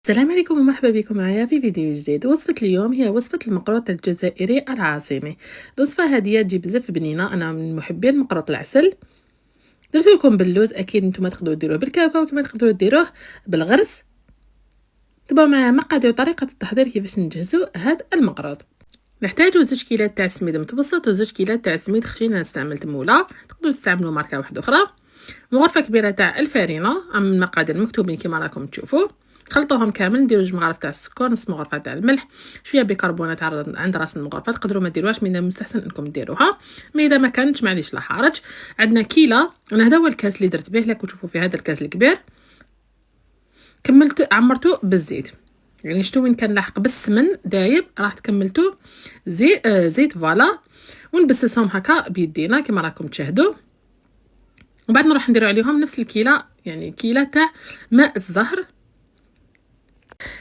السلام عليكم ومرحبا بكم معايا في فيديو جديد. وصفة اليوم هي وصفة المقروط الجزائري العاصمي. الوصفة هذه تجي بزاف بنينة، انا من محبين مقروط العسل. درت لكم باللوز، اكيد نتوما تقدروا ديروه بالكاكاو كما تقدروا ديروه بالغرس. تبعوا معايا مقادير وطريقة التحضير كيفاش نجهزوا هذا المقروط. نحتاجو 2 كيلات تاع السميد متبسط و2 كيلات تاع السميد خشين. انا استعملت مولا، تقدروا تستعملوا ماركه واحده اخرى. وغرفه كبيره تاع الفارينه، ام المقادير مكتوبين كما راكم تشوفوا. خلطوهم كامل، نديرو 2 مغارف تاع السكر، نص مغرفه تاع الملح، شويه بيكربونات عند راس المغرفه. تقدروا ما ديروهاش، من المستحسن انكم ديروها، ما اذا ما كانتش معليش لا حرج. عندنا كيله، انا هذا هو الكاس اللي درت به، لكم تشوفوا في هذا الكاس الكبير كملت عمرته بالزيت. يعني شتو وين كان لاحق بالسمن دايب، راح كملتو زيت فوالا. ونبسسهم هكا بيدينا كما راكم تشاهدوا. وبعد نروح نديرو عليهم نفس الكيله، يعني كيله تاع ماء الزهر.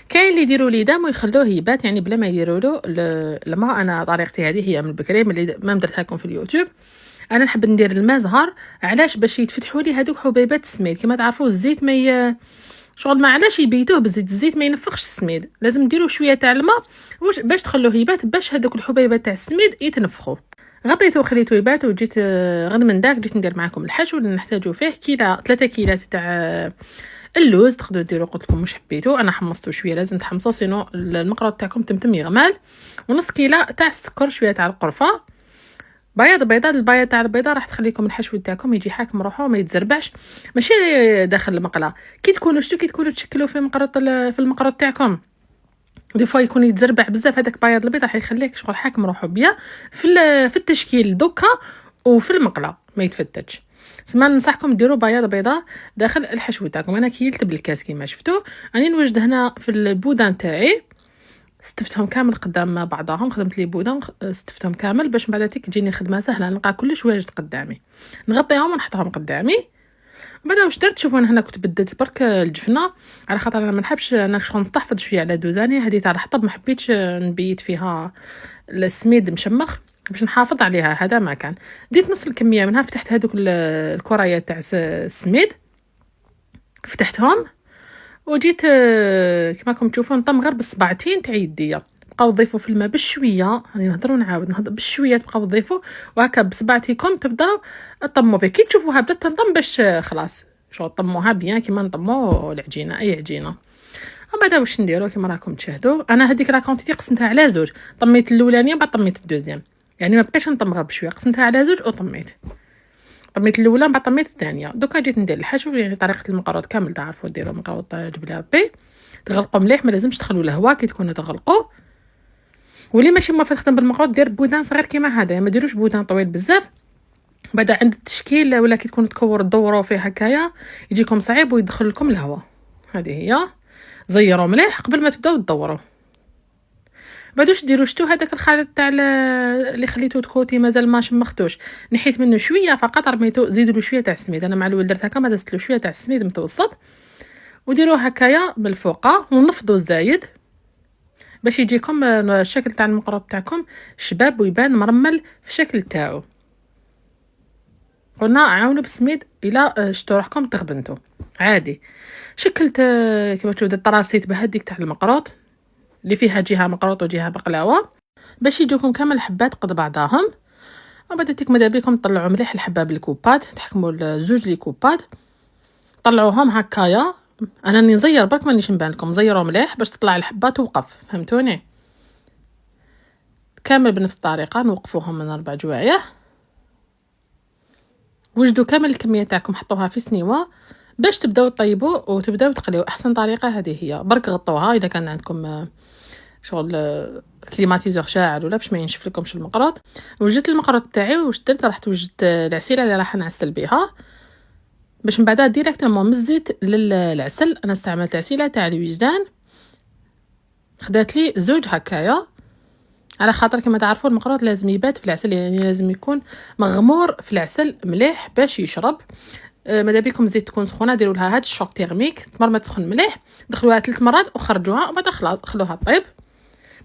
كاين اللي يديروا لي دام ويخلوه يبات، يعني بلا ما يديروا له الماء. انا طريقتي هذه هي من بكري، ملي ما درتها لكم في اليوتيوب. انا نحب ندير الماء زهر، علاش؟ باش يتفتحوا لي هذوك حبيبات السميد. كما تعرفوا الزيت ما شغل ما علاش يبيتوه بالزيت، الزيت ما ينفخش السميد، لازم نديروا شويه تاع الماء باش تخلوه يبات، باش هذوك الحبيبات تاع السميد يتنفخوا. غطيته وخليته يبات، وجيت غد من داك جيت ندير معكم الحشو اللي نحتاجو فيه. 3 كيلات تاع اللوز، تقدروا ديروا قلت لكم مش حبيتو، انا حمصته شويه، لازم تحمصوه سينو المقروط تاعكم تمتم يغمال. ونص كيله تاع السكر، شويه تاع القرفه، بيضه. البيضه تاع البيضه راح تخليكم الحشو تاعكم يجي حاكم روحه، ما يتزربعش، ماشي داخل المقله. كي تكونوا تشكلوا في المقروط تاعكم، دي فوا يكون يتزربع بزاف، هذاك بياض البيضه حيخليك شغل حاكم روحه بيا في التشكيل دوكا، وفي المقله ما يتفتتش. سما ننصحكم ديروا بيضه داخل الحشو تاعكم. انا كيلت بالكاس كيما شفتوا، راني نوجد هنا في البودان تاعي، ستفتهم كامل قدام بعضهم. خدمت لي بودان ستفتهم كامل باش من بعد تجيني خدمه سهله، نلقى كلش واجد قدامي، نغطيهم ونحطهم قدامي. بعد واش درت؟ شوفوا انا هنا كنت بديت برك الجفنه، على خاطر انا ما نحبش انا شغل نستحفظ شويه على دوزاني هذه تاع الحطب، ما حبيتش نبيت فيها السميد مشمخ، باش نحافظ عليها. هذا ما كان، ديت نص الكميه منها، فتحت هذوك الكريات تاع السميد، فتحتهم وجيت كما راكم تشوفوا نطم غير بالصباعتين تاع يديا. بقاو تضيفوا في الماء بشويه، راني نهضر ونعاود نهضر بشويه، تبقاو تضيفوا وهكا بصباعتكم تبداو طموا فيه. كي تشوفوها بدات تنطم باش خلاص شغل طموها بيان كيما نطموا العجينه، اي عجينه. ومن بعد واش نديروا كيما راكم تشاهدوا، انا هذيك لا كونتيتي قسمتها على 2، طميت الاولانيه بعد طميت الدوزيام، يعني ما بقيتش نطم غير بشويه، قسمتها على 2 طميت الاولى بعد طميت الثانيه. دوكا جيت ندير الحشو، يعني طريقه المقروط كامل تعرفوا ديروا مقروط جبلي ربي. تغلقوا مليح، ما لازمش تخلوا الهواء كي تكونوا تغلقوا. واللي ماشي موافق تخدم بالمقروط دير بودان صغير كيما هذا، ما ديروش بودان طويل بزاف. بعد عند التشكيل ولا كي تكونوا تدوروا فيه هكايا يجيكم صعيب ويدخل لكم الهواء. هذه هي، زيروا مليح قبل ما تبداو تدوروا. بعد واش ديروا؟ شتو هذاك الخليط تاع اللي خليته كوتي مازال ما شمختوش، نحيت منه شويه فقط، رميتو. زيدوا له شويه تاع السميد، انا مع الاول درت هكا، ما دزت له شويه تاع السميد متوسط، وديروه هكايا بالفوقه ونفضوا الزايد باش يجيكم الشكل تاع المقروط تاعكم شباب ويبان مرمل في الشكل تاعو. قلنا عاونوا بالسميد الى شتو روحكم تغبنتوا عادي. شكلت كيما تشوفوا طراسيت بهذيك تاع المقروط اللي فيها جهه مقروط وجهه بقلاوه، باش يجوكم كامل الحبات قد بعضهم. وبدات ماذا بكم تطلعوا مليح الحبه بالكوبات، تحكموا الزوج لي كوبات، طلعوهم هكايا. انا نزير برك مانيش نبان لكم، زيروا مليح باش تطلع الحبه توقف، فهمتوني؟ كامل بنفس الطريقه نوقفوهم من 4 جوايه. وجدوا كامل الكميه تاعكم، حطوها في سنيوه باش تبداو طيبوا وتبداو تقليو. احسن طريقه هذه هي، برك غطوها اذا كان عندكم شغل كليماتيزور شاعل ولا باش ما ينشف لكمش المقروط. وجدت المقروط تاعي واش درت؟ رحت وجدت العسيله اللي راح نعسل بها، باش من بعدها ديريكتومون من الزيت للعسل. انا استعملت عسيله تاع الوجدان، خدات لي 2 هكايا، على خاطر كما تعرفوا المقروط لازم يبات في العسل، يعني لازم يكون مغمور في العسل مليح باش يشرب. ماذا بكم زيت تكون سخونه، ديروا لها هاد الشوك تيرميك، تمر ما تسخن مليح، دخلوها 3 مرات وخرجوها، وبعد خلاص خلوها طيب.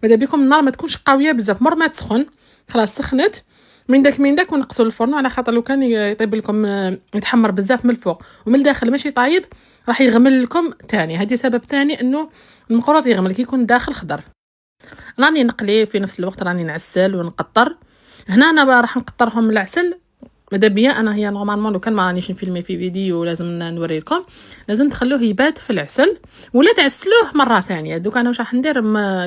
ماذا بكم النار ما تكونش قويه بزاف، مر ما تسخن خلاص سخنت، من داك ونقصوا الفرن، على خاطر لو كان يطيب لكم يتحمر بزاف من الفوق ومن الداخل ماشي طايب راح يغمل لكم تاني. هذه سبب تاني انه المقروط يغمل كي يكون داخل خضر. راني نقلي في نفس الوقت راني نعسل ونقطر. هنا انا راح نقطرهم العسل ماذا بيا انا، هي نورمالمون لو كان ما رانيش نفيلمي في فيديو لازم نوري لكم، لازم تخلوه يبات في العسل ولا تعسلوه مره ثانيه. دوك انا واش راح ندير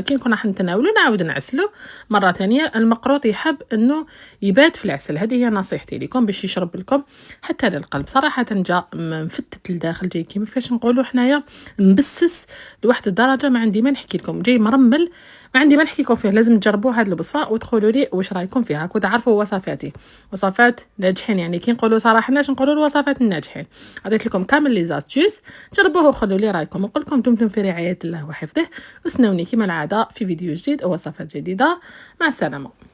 كي نكون راح نتناولو نعاود نعسلو مره ثانيه. المقروط يحب انه يبات في العسل، هذه هي نصيحتي لكم باش يشرب لكم حتى للقلب. صراحه جا مفتت لداخل، جاي كيما فاش نقولوا حنايا مبسس لواحد الدرجه ما عندي ما نحكي لكم، جاي مرمل ما عندي ما نحكي لكم فيه. لازم تجربوا هاد الوصفه وتقولوا لي واش رايكم فيها، كنت تعرفوا وصفاتي وصفات ناجحين. يعني كي نقولوا صراحه ناش نقولوا الوصفات الناجحين. عطيت لكم كامل لي زاستيوس، جربوه وخلوا لي رايكم. نقول لكم دمتم في رعايه الله وحفظه، وسنوني كما العاده في فيديو جديد او وصفات جديده. مع السلامه.